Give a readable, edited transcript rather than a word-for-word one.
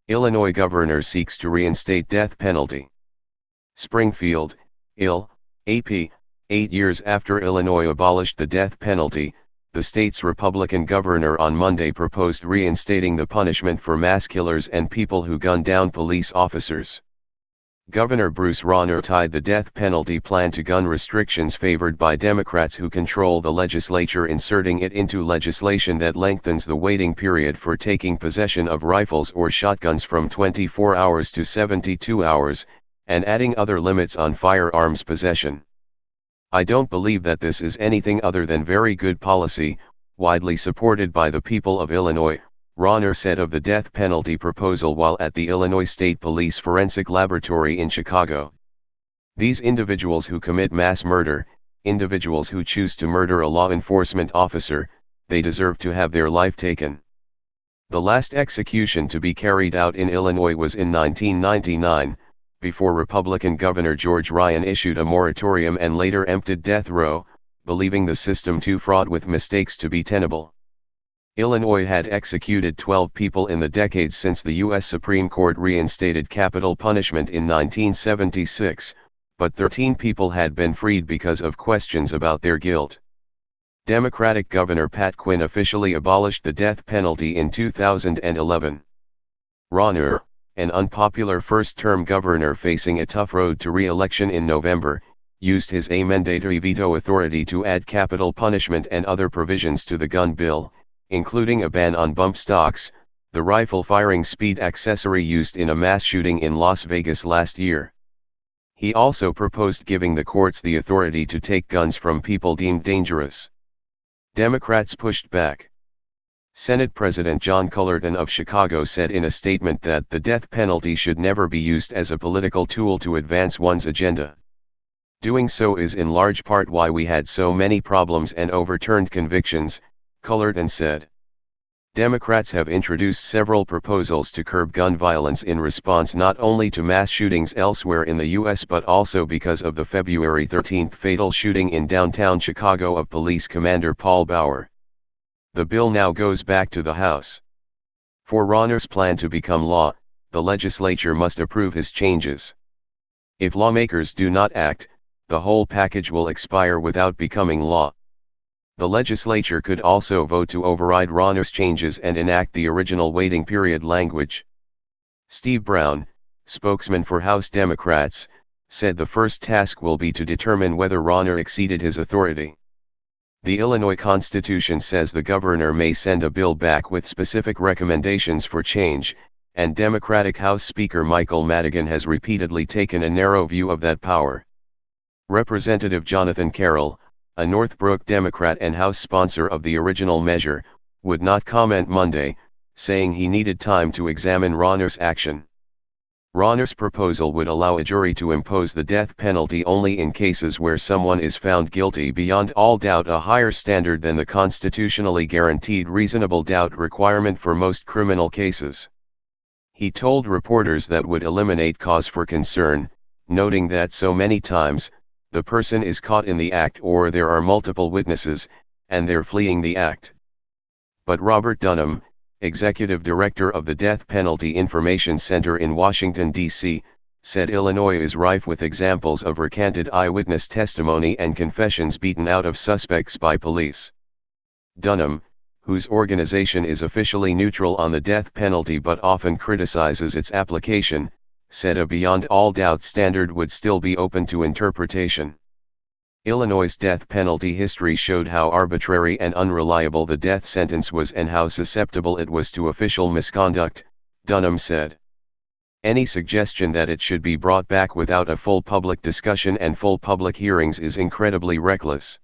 Illinois governor seeks to reinstate death penalty. Springfield, Ill. AP. 8 years after Illinois abolished the death penalty, the state's Republican governor on Monday proposed reinstating the punishment for mass killers and people who gun down police officers. Governor Bruce Rauner tied the death penalty plan to gun restrictions favored by Democrats who control the legislature, inserting it into legislation that lengthens the waiting period for taking possession of rifles or shotguns from 24 hours to 72 hours, and adding other limits on firearms possession. "I don't believe that this is anything other than very good policy, widely supported by the people of Illinois," Rauner said of the death penalty proposal while at the Illinois State Police Forensic Laboratory in Chicago. "These individuals who commit mass murder, individuals who choose to murder a law enforcement officer, they deserve to have their life taken. The last execution to be carried out in Illinois was in 1999, before Republican Governor George Ryan issued a moratorium and later emptied death row, believing the system too fraught with mistakes to be tenable. Illinois had executed 12 people in the decades since the U.S. Supreme Court reinstated capital punishment in 1976, but 13 people had been freed because of questions about their guilt. Democratic Governor Pat Quinn officially abolished the death penalty in 2011. Rauner, an unpopular first-term governor facing a tough road to re-election in November, used his mandatory veto authority to add capital punishment and other provisions to the gun bill, including a ban on bump stocks, the rifle firing speed accessory used in a mass shooting in Las Vegas last year. He also proposed giving the courts the authority to take guns from people deemed dangerous. Democrats pushed back. Senate President John Cullerton of Chicago said in a statement that the death penalty should never be used as a political tool to advance one's agenda. "Doing so is in large part why we had so many problems and overturned convictions," Cullerton said. Democrats have introduced several proposals to curb gun violence in response not only to mass shootings elsewhere in the U.S. but also because of the February 13 fatal shooting in downtown Chicago of Police Commander Paul Bauer. The bill now goes back to the House. For Rauner's plan to become law, the legislature must approve his changes. If lawmakers do not act, the whole package will expire without becoming law. The legislature could also vote to override Rauner's changes and enact the original waiting period language. Steve Brown, spokesman for House Democrats, said the first task will be to determine whether Rauner exceeded his authority. The Illinois Constitution says the governor may send a bill back with specific recommendations for change, and Democratic House Speaker Michael Madigan has repeatedly taken a narrow view of that power. Representative Jonathan Carroll, a Northbrook Democrat and House sponsor of the original measure, would not comment Monday, saying he needed time to examine Rauner's action. Rauner's proposal would allow a jury to impose the death penalty only in cases where someone is found guilty beyond all doubt, a higher standard than the constitutionally guaranteed reasonable doubt requirement for most criminal cases. He told reporters that would eliminate cause for concern, noting that so many times, the person is caught in the act or there are multiple witnesses, and they're fleeing the act. But Robert Dunham, executive director of the Death Penalty Information Center in Washington, D.C., said Illinois is rife with examples of recanted eyewitness testimony and confessions beaten out of suspects by police. Dunham, whose organization is officially neutral on the death penalty but often criticizes its application, said a beyond all doubt standard would still be open to interpretation. Illinois' death penalty history showed how arbitrary and unreliable the death sentence was and how susceptible it was to official misconduct, Dunham said. Any suggestion that it should be brought back without a full public discussion and full public hearings is incredibly reckless.